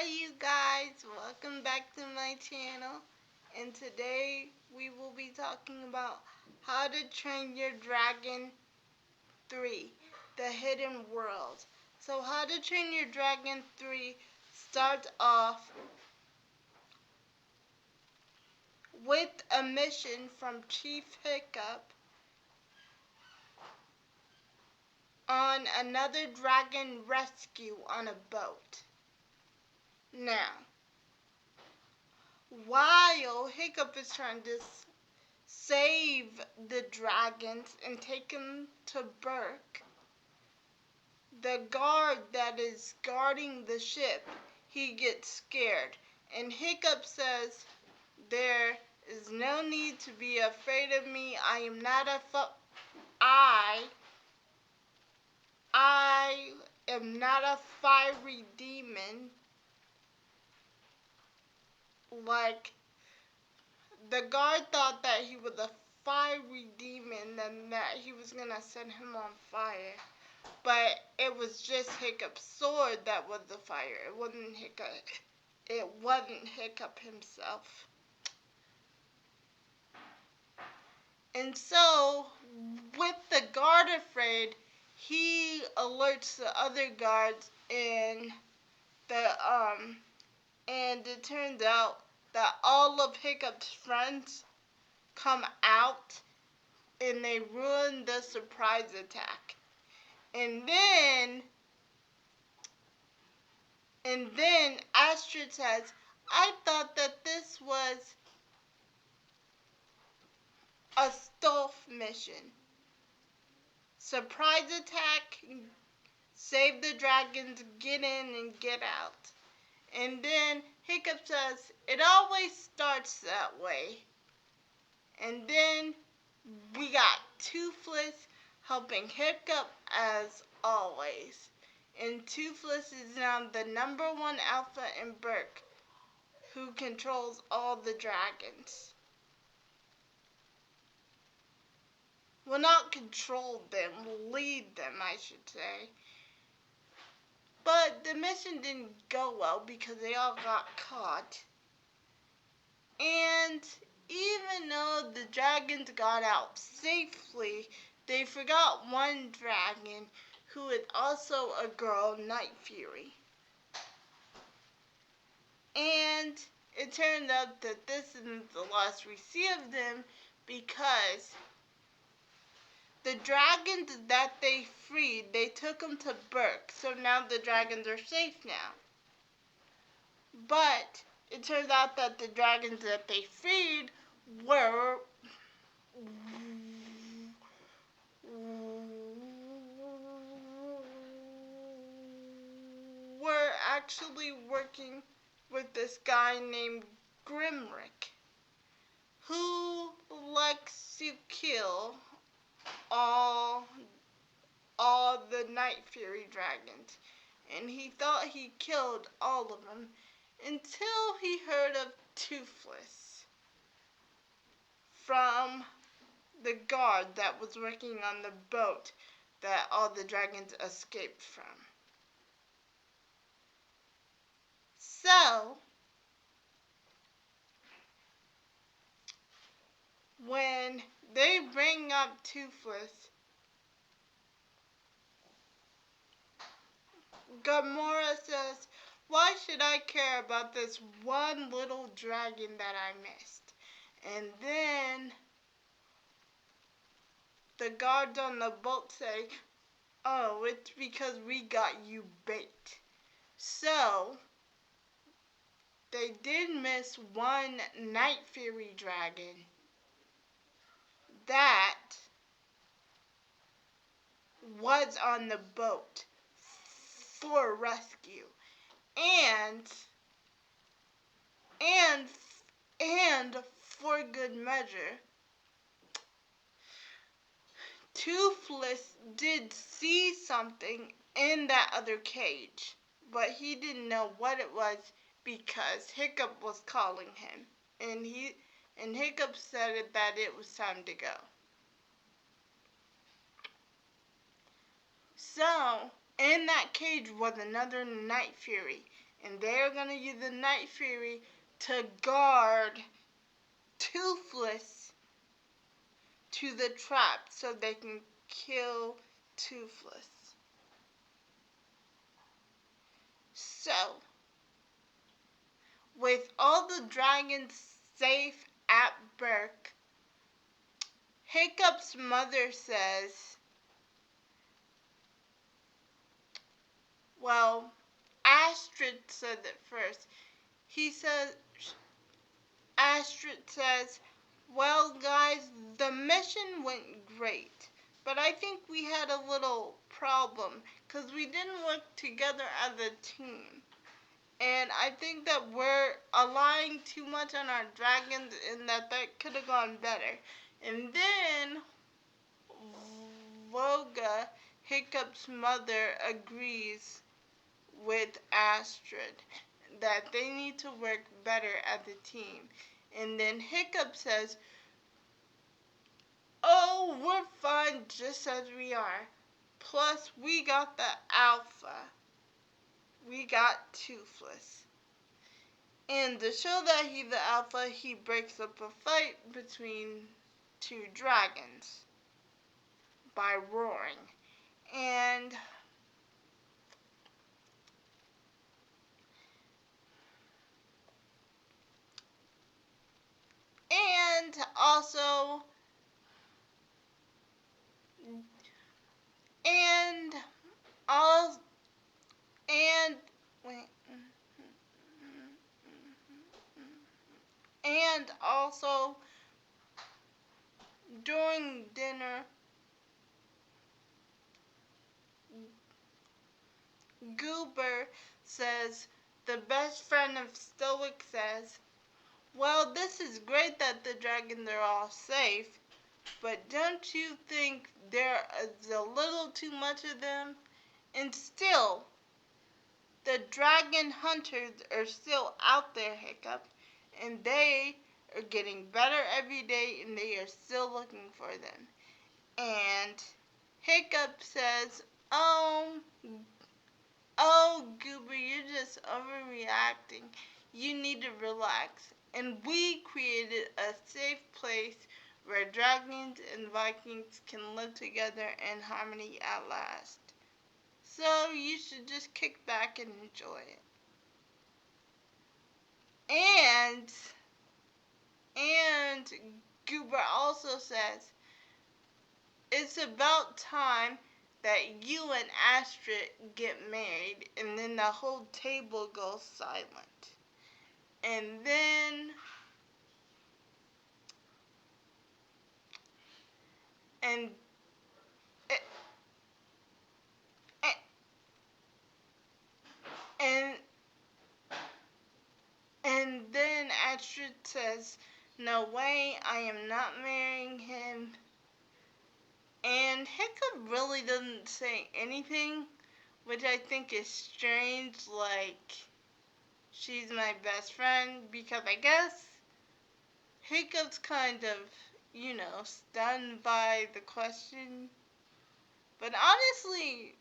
Hi you guys, welcome back to my channel, and today we will be talking about How to Train Your Dragon 3, The Hidden World. So How to Train Your Dragon 3 starts off with a mission from Chief Hiccup on another dragon rescue on a boat. Now, while Hiccup is trying to save the dragons and take them to Berk, the guard that is guarding the ship, he gets scared. And Hiccup says, "There is no need to be afraid of me. I am not I am not a fiery demon like." The guard thought that he was a fiery demon and that he was gonna set him on fire. But it was just Hiccup's sword that was the fire. It wasn't Hiccup. It wasn't Hiccup himself. And so, with the guard afraid, he alerts the other guards, and it turns out that all of Hiccup's friends come out and they ruin the surprise attack. And then Astrid says, "I thought that this was a stealth mission. Surprise attack, save the dragons, get in and get out." And then Hiccup says, "It always starts that way." And then we got Toothless helping Hiccup as always. And Toothless is now the #1 alpha in Berk, who controls all the dragons. Well, not control them, lead them, I should say. But the mission didn't go well because they all got caught. And even though the dragons got out safely, they forgot one dragon who is also a girl, Night Fury. And it turned out that this isn't the last we see of them, because the dragons that they freed, they took them to Berk, so now the dragons are safe now. But it turns out that the dragons that they freed were actually working with this guy named Grimrick, who likes to kill all the Night Fury dragons. And he thought he killed all of them until he heard of Toothless from the guard that was working on the boat that all the dragons escaped from. So, when they bring up Toothless, Gamora says, "Why should I care about this one little dragon that I missed?" And then the guards on the boat say, "Oh, it's because we got you bait." So, they did miss one Night Fury dragon that was on the boat for rescue. And for good measure, Toothless did see something in that other cage, but he didn't know what it was because Hiccup was calling him, and Hiccup said that it was time to go. So, in that cage was another Night Fury, and they're going to use the Night Fury to guard Toothless to the trap so they can kill Toothless. So, with all the dragons safe at Berk, Hiccup's mother says, well, Astrid said it first. Astrid says, well, guys, the mission went great, but I think we had a little problem because we didn't work together as a team. And I think that we're relying too much on our dragons and that could have gone better. And then Voga, Hiccup's mother, agrees with Astrid that they need to work better as a team. And then Hiccup says, oh, we're fine just as we are. Plus, we got the alpha. We got Toothless. And to show that he's the alpha, he breaks up a fight between two dragons by roaring. And also and all and wait and also during dinner, Goober says, the best friend of Stoic says, well, this is great that the dragons are all safe, but don't you think there is a little too much of them? And still, the dragon hunters are still out there, Hiccup, and they are getting better every day, and they are still looking for them. And Hiccup says, oh, Goober, you're just overreacting. You need to relax. And we created a safe place where dragons and Vikings can live together in harmony at last. So you should just kick back and enjoy it. And Goober also says, it's about time that you and Astrid get married, and then the whole table goes silent. And then and and and then Astrid says, no way, I am not marrying him. And Hiccup really doesn't say anything, which I think is strange, like, she's my best friend, because I guess Hiccup's kind of, stunned by the question. But honestly,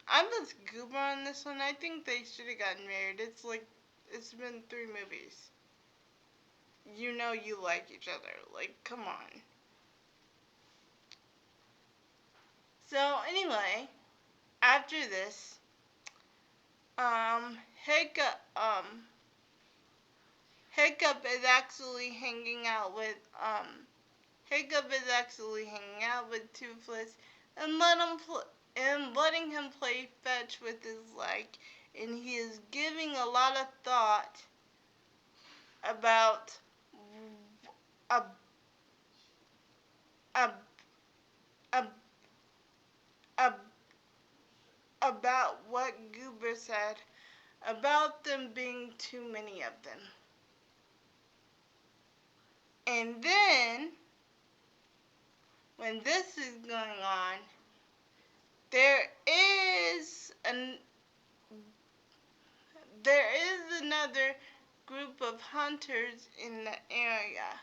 I'm with Goober on this one. I think they should have gotten married. It's been 3 movies. You know you like each other. Like, come on. So, anyway, after this, Hiccup, Hiccup is actually hanging out with, Toothless and letting him play fetch with his leg, and he is giving a lot of thought about ab, ab, ab, ab, about what Goober said about them being too many of them. And then, when this is going on, there is another group of hunters in the area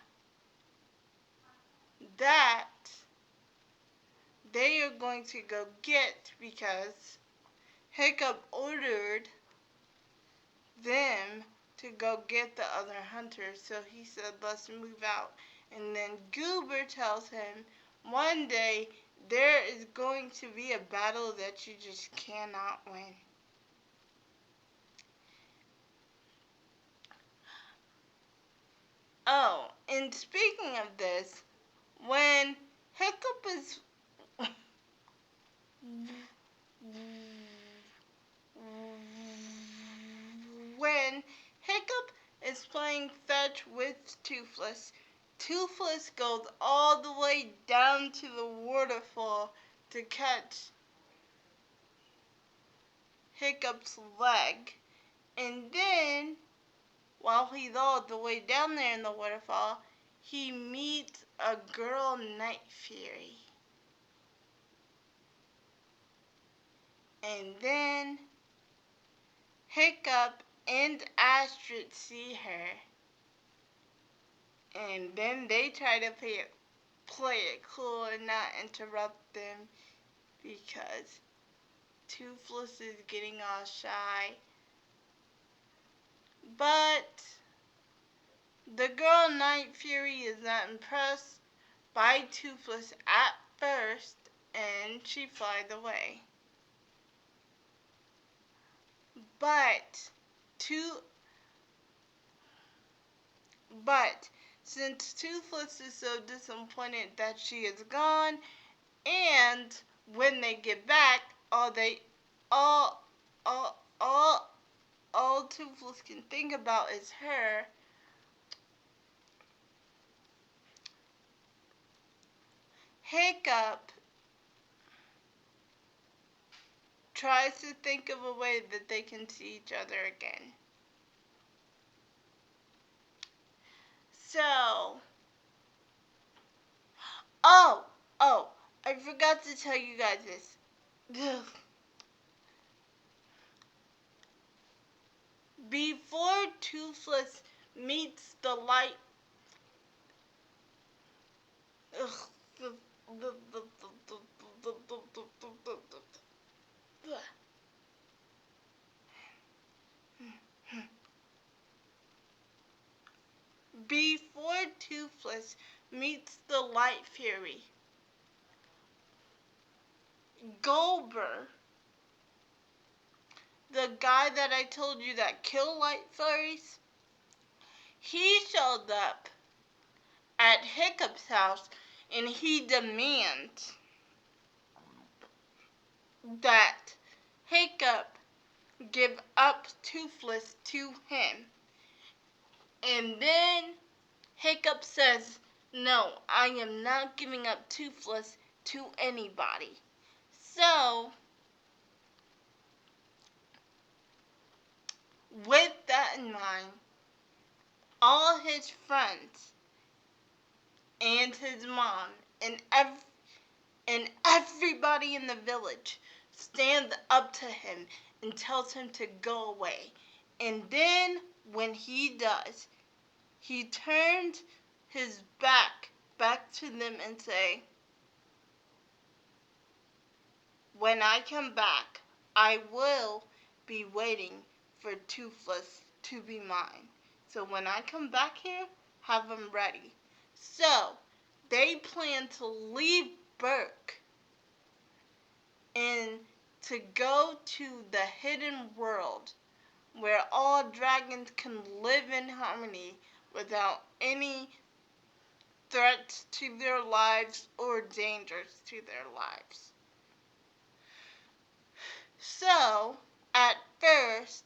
that they are going to go get because Hiccup ordered them to go get the other hunters. So he said, let's move out. And then Goober tells him, one day there is going to be a battle that you just cannot win. Oh, and speaking of this, when Hiccup is when Hiccup is playing fetch with Toothless, Toothless goes all the way down to the waterfall to catch Hiccup's leg. And then, while he's all the way down there in the waterfall, he meets a girl Night Fury. And then Hiccup and Astrid see her. And then they try to play it cool and not interrupt them because Toothless is getting all shy. But the girl Night Fury is not impressed by Toothless at first, and she flies away. But since Toothless is so disappointed that she is gone, and when they get back, all Toothless can think about is her. Hiccup tries to think of a way that they can see each other again. So, I forgot to tell you guys this. Before Toothless meets the light, before Toothless meets the Light Fury, Goldber, the guy that I told you that killed Light Furies, he showed up at Hiccup's house and he demands that Hiccup give up Toothless to him. And then Hiccup says, no, I am not giving up Toothless to anybody. So, with that in mind, all his friends and his mom and everybody in the village stand up to him and tells him to go away. And then when he does, he turns his back to them and say, when I come back, I will be waiting for Toothless to be mine. So when I come back here, have them ready. So they plan to leave Berk and to go to the hidden world where all dragons can live in harmony without any threats to their lives or dangers to their lives. So, at first,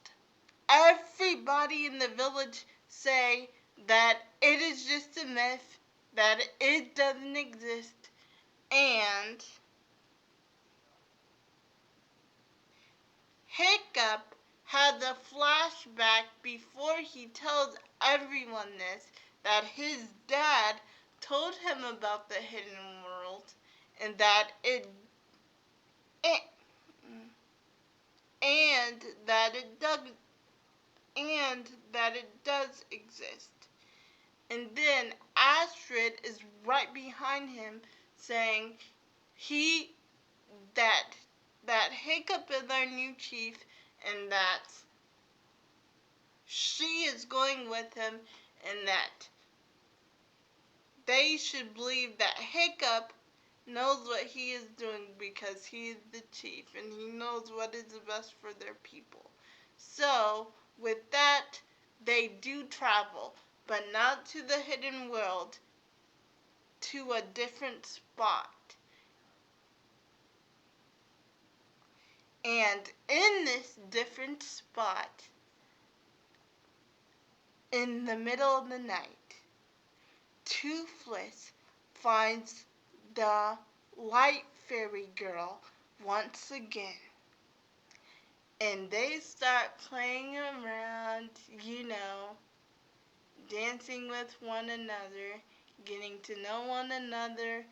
everybody in the village say that it is just a myth, that it doesn't exist, and Hiccup had a flashback before he tells everyone this, that his dad told him about the hidden world and that it and that it does exist. And then Astrid is right behind him saying that Hiccup is our new chief and that is going with him, and that they should believe that Hiccup knows what he is doing because he is the chief and he knows what is the best for their people. So, with that, they do travel, but not to the hidden world, to a different spot. And in this different spot, in the middle of the night, Toothless finds the Light Fairy girl once again. And they start playing around, dancing with one another, getting to know one another,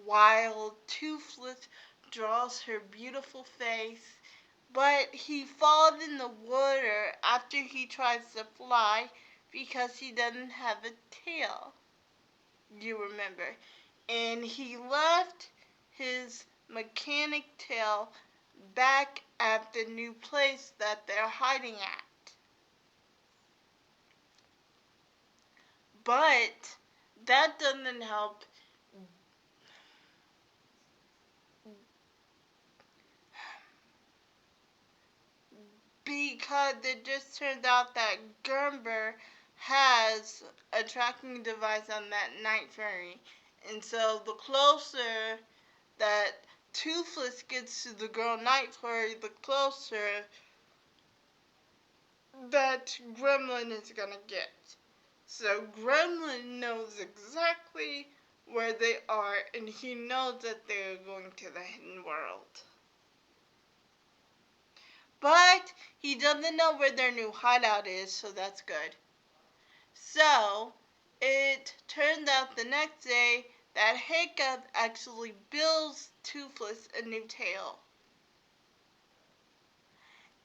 while Toothless draws her beautiful face. But he falls in the water after he tries to fly because he doesn't have a tail. You remember. And he left his mechanic tail back at the new place that they're hiding at. But that doesn't help because it just turned out that Gumber has a tracking device on that Night Fairy. And so the closer that Toothless gets to the girl Night Fairy, the closer that Gremlin is gonna get. So Gremlin knows exactly where they are, and he knows that they're going to the hidden world. But he doesn't know where their new hideout is, so that's good. So it turned out the next day that Hiccup actually builds Toothless a new tail.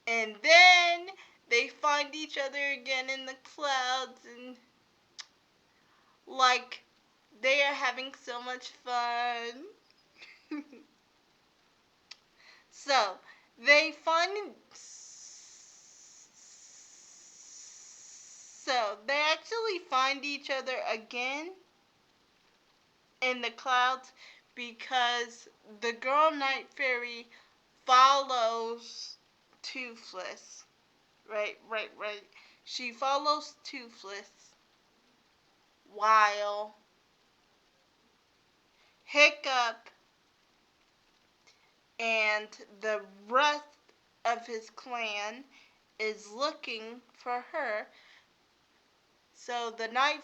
And then they find each other again in the clouds, and like they are having so much fun. So they find so they actually find each other again in the clouds because the girl Night Fairy follows Toothless. Right. She follows Toothless while Hiccup and the rest of his clan is looking for her. So the Night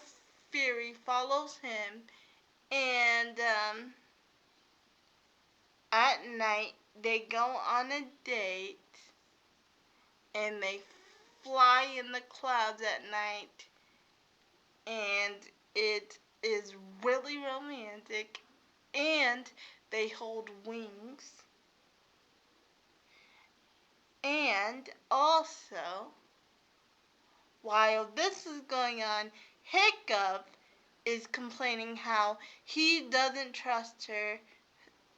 Fairy follows him, and at night they go on a date, and they fly in the clouds at night, and it is really romantic, and they hold wings. And also, while this is going on, Hiccup is complaining how he doesn't trust her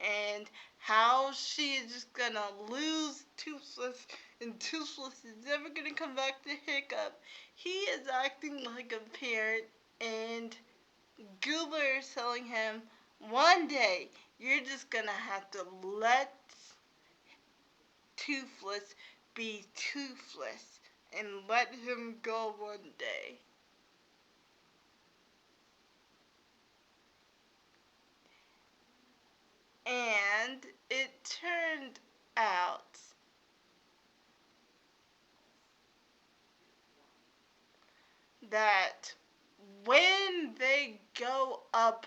and how she is just gonna lose Toothless and Toothless is never gonna come back to Hiccup. He is acting like a parent, and Goober is telling him, one day you're just gonna have to let Toothless be Toothless and let him go one day. And it turned out that when they go up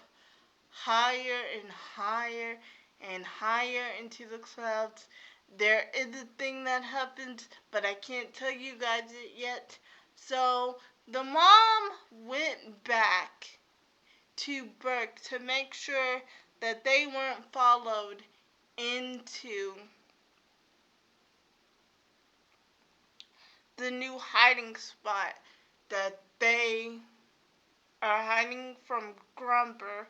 higher and higher and higher into the clouds, there is a thing that happens, but I can't tell you guys it yet. So the mom went back to Berk to make sure that they weren't followed into the new hiding spot that they are hiding from Grumber.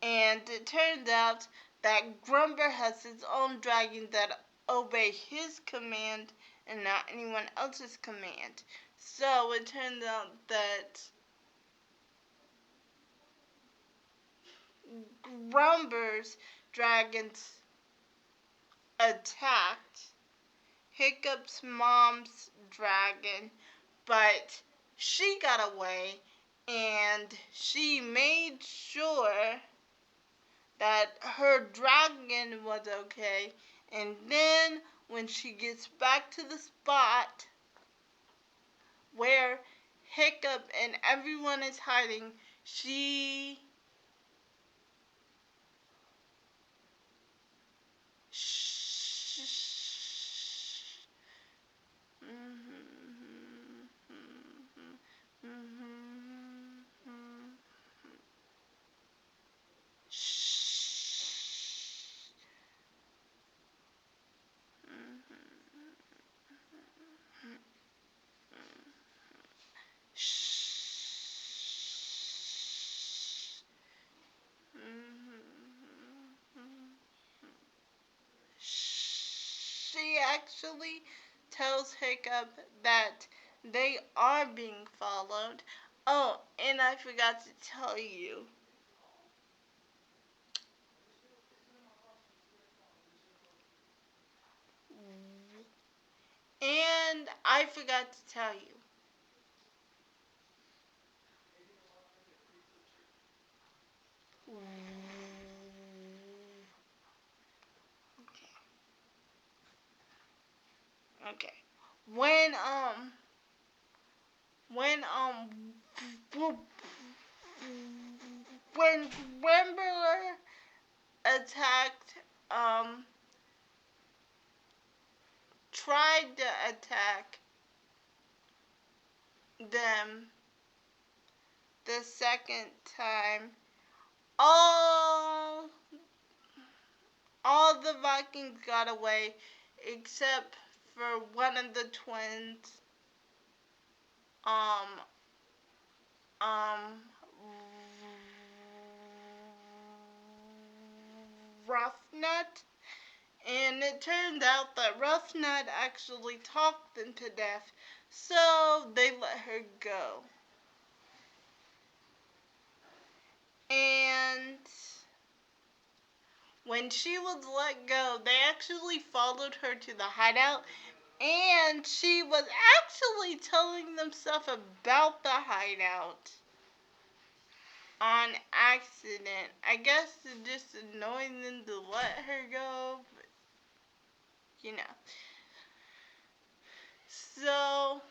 And it turns out that Grumber has his own dragon that obey his command and not anyone else's command. So it turns out that Grumber's dragons attacked Hiccup's mom's dragon, but she got away, and she made sure that her dragon was okay. And then when she gets back to the spot where Hiccup and everyone is hiding, she she actually tells Hiccup that they are being followed. Oh, and I forgot to tell you. And I forgot to tell you. Okay. When when when Grimber attacked tried to attack them the second time, all the Vikings got away except for one of the twins, um, um, Roughnut, and it turned out that Roughnut actually talked them to death, so they let her go. And when she was let go, they actually followed her to the hideout, and she was actually telling them stuff about the hideout on accident. I guess to just annoy them to let her go, but, you know. So,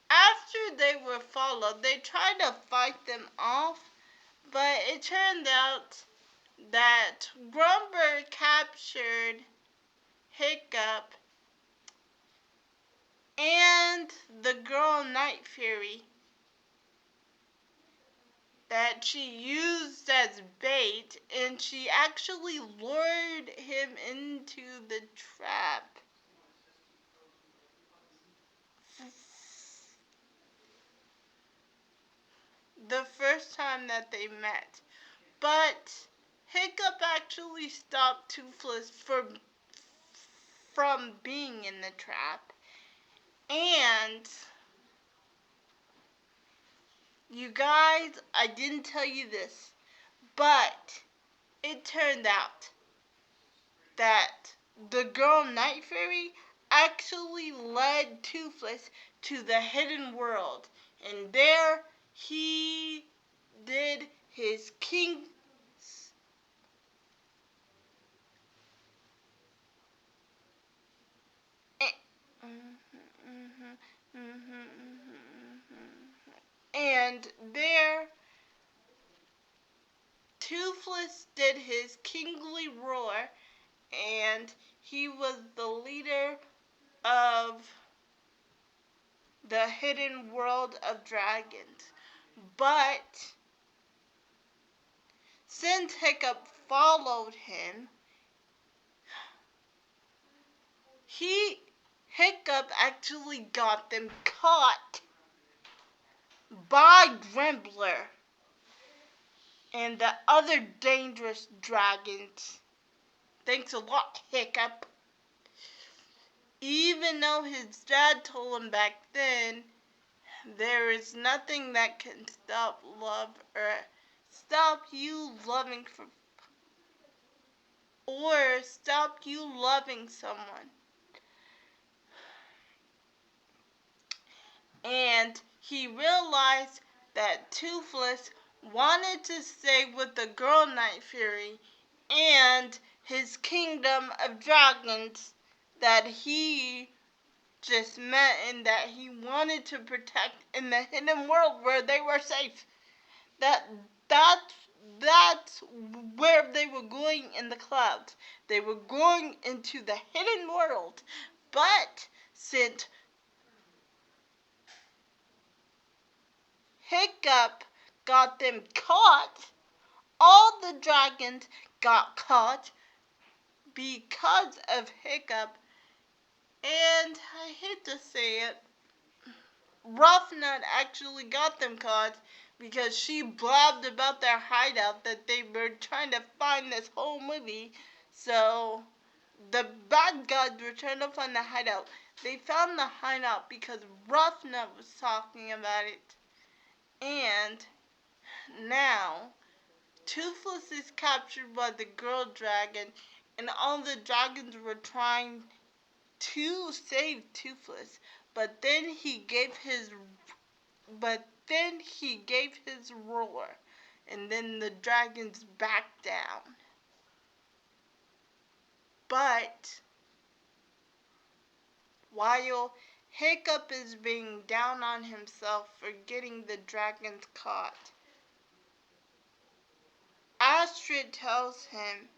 after they were followed, they tried to fight them off, but it turned out that Grumber captured Hiccup and the girl Night Fury that she used as bait, and she actually lured him into the trap. The first time that they met. But Hiccup actually stopped Toothless from being in the trap. And you guys, I didn't tell you this, but it turned out that the girl Night Fairy actually led Toothless to the hidden world, and there he did his king. And there Toothless did his kingly roar, and he was the leader of the hidden world of dragons. But since Hiccup followed him, Hiccup actually got them caught by Grimbler and the other dangerous dragons. Thanks a lot, Hiccup. even though his dad told him back then, there is nothing that can stop love or stop you loving or stop you loving someone. And he realized that Toothless wanted to stay with the girl Night Fury and his kingdom of dragons that he just met and that he wanted to protect in the hidden world where they were safe. That that's where they were going in the clouds. They were going into the hidden world. But since Hiccup got them caught, all the dragons got caught because of Hiccup. And I hate to say it, Ruffnut actually got them caught because she blabbed about their hideout that they were trying to find this whole movie. So the bad guys were trying to find the hideout. They found the hideout because Ruffnut was talking about it. And now Toothless is captured by the girl dragon, and all the dragons were trying to save Toothless. But then he gave his roar, and then the dragons backed down. But while Hiccup is being down on himself for getting the dragons caught, Astrid tells him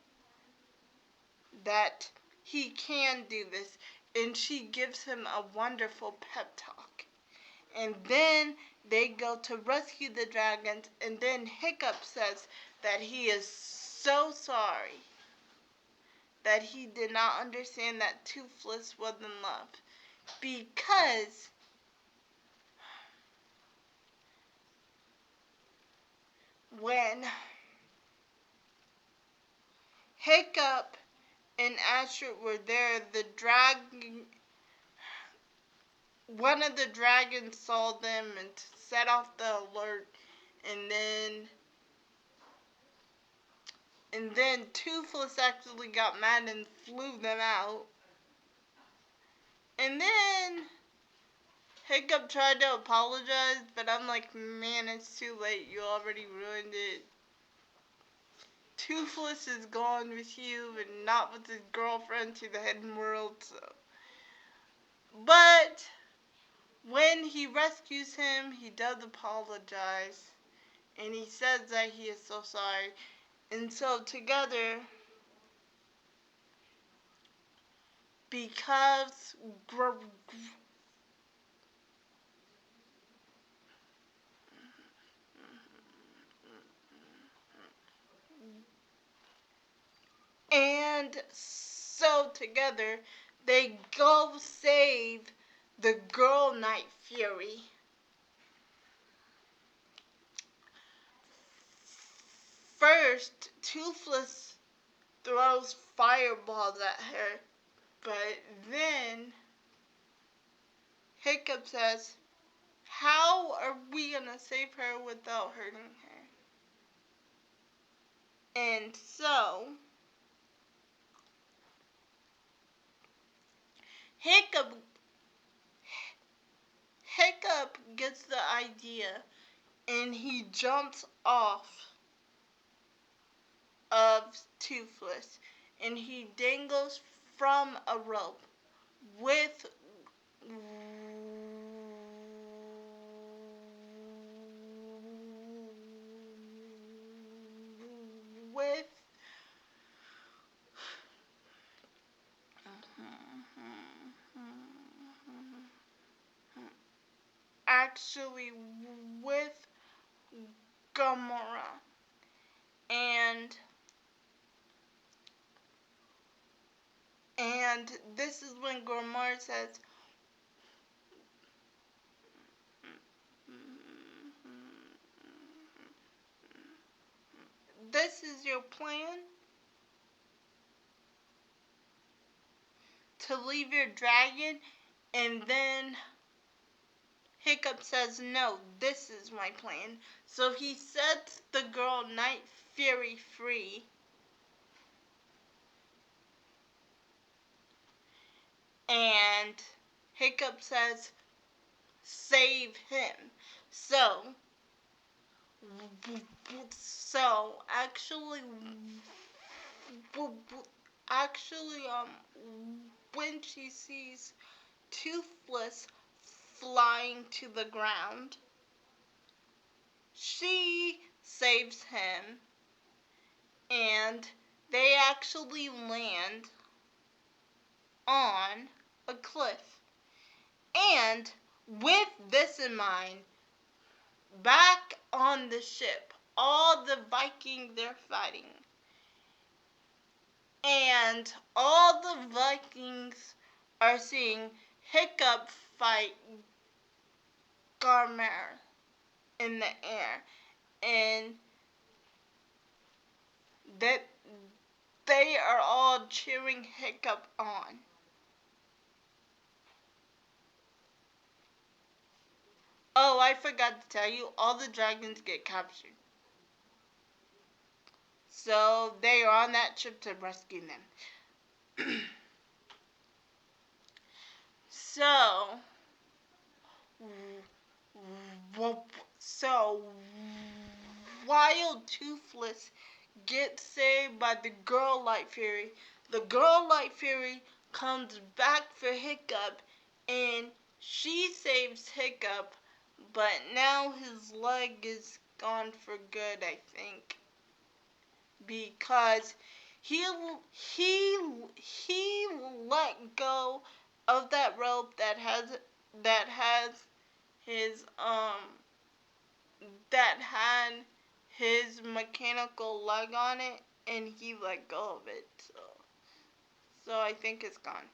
that he can do this, and she gives him a wonderful pep talk. And then they go to rescue the dragons, and then Hiccup says that he is so sorry that he did not understand that Toothless was in love, because when Hiccup and Astrid were there, one of the dragons saw them and set off the alert, and then Toothless actually got mad and flew them out. And then Hiccup tried to apologize, but I'm like, man, it's too late. You already ruined it. Toothless is gone with you and not with his girlfriend to the hidden world. So. But when he rescues him, he does apologize. And he says that he is so sorry. And so together, because and so together, they go save the girl Night Fury. First, Toothless throws fireballs at her, but then Hiccup says, how are we gonna save her without hurting her? And so, Hiccup gets the idea, and he jumps off of Toothless, and he dangles from a rope with actually with Gamora. And this is when Gamora says, this is your plan to leave your dragon, and then Hiccup says, no, this is my plan. So he sets the girl Night Fury free. And Hiccup says, save him. So actually, when she sees Toothless flying to the ground, she saves him, and they actually land on a cliff. And with this in mind, back on the ship, all the Vikings they're fighting, and all the Vikings are seeing Hiccup fight Garmar in the air, and that they are all cheering Hiccup on. Oh, I forgot to tell you, all the dragons get captured. So they are on that ship to rescue them. So, so while Toothless gets saved by the girl Light Fury, the girl Light Fury comes back for Hiccup, and she saves Hiccup, but now his leg is gone for good, I think, because he he let go of that rope that has his that had his mechanical leg on it, and he let go of it. So I think it's gone.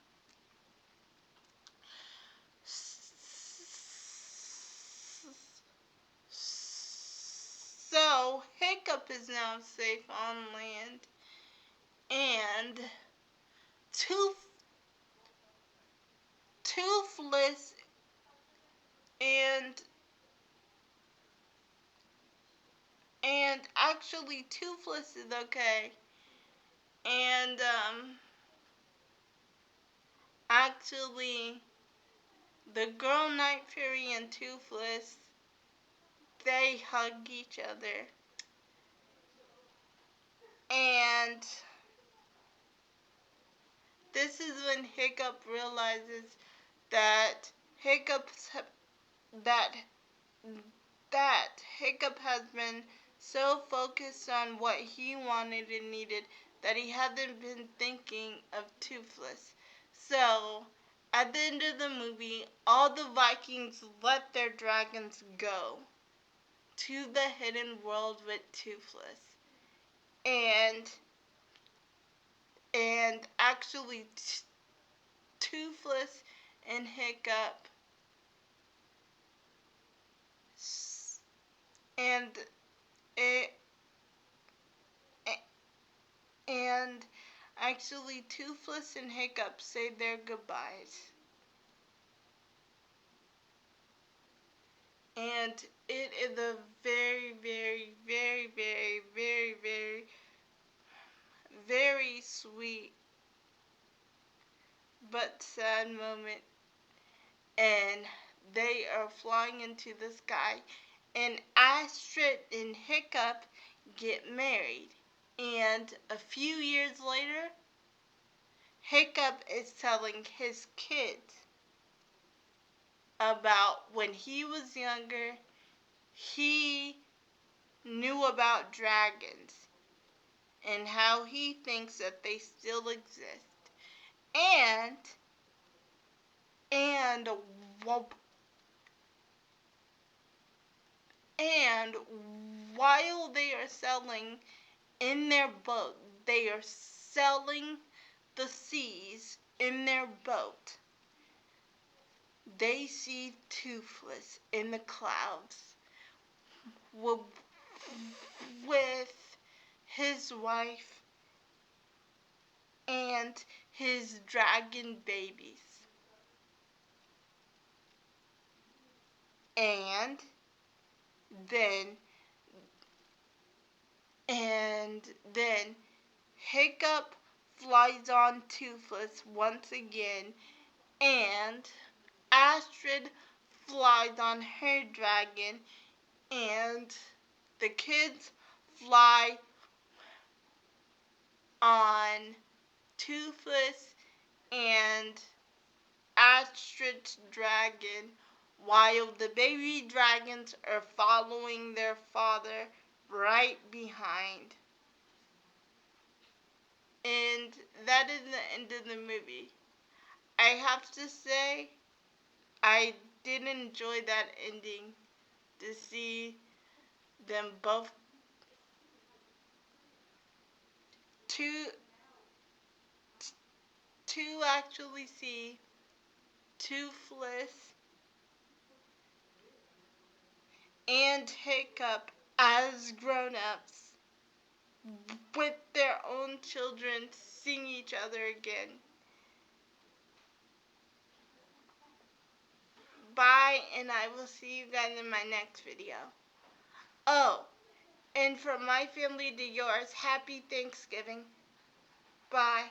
So Hiccup is now safe on land, and Toothless and actually Toothless is okay, and actually the girl Night Fury and Toothless, they hug each other, and this is when Hiccup realizes that Hiccup's that that Hiccup has been so focused on what he wanted and needed that he hadn't been thinking of Toothless. So, at the end of the movie, all the Vikings let their dragons go to the hidden world with Toothless. And actually Toothless and Hiccup and it and actually Toothless and Hiccup say their goodbyes. And it is a very, very, very, very, very, very, very sweet but sad moment. And they are flying into the sky. And Astrid and Hiccup get married. And a few years later, Hiccup is telling his kids about when he was younger, he knew about dragons and how he thinks that they still exist. And and and while they are sailing in their boat, they are sailing the seas in their boat. They see Toothless in the clouds with his wife and his dragon babies. And then and then Hiccup flies on Toothless once again, and Astrid flies on her dragon, and the kids fly on Toothless and Astrid's dragon, while the baby dragons are following their father right behind. And that is the end of the movie. I have to say, I did enjoy that ending, to see them both, to actually see Toothless and Hiccup as grown-ups with their own children seeing each other again. Bye, and I will see you guys in my next video. Oh, and from my family to yours, happy Thanksgiving. Bye.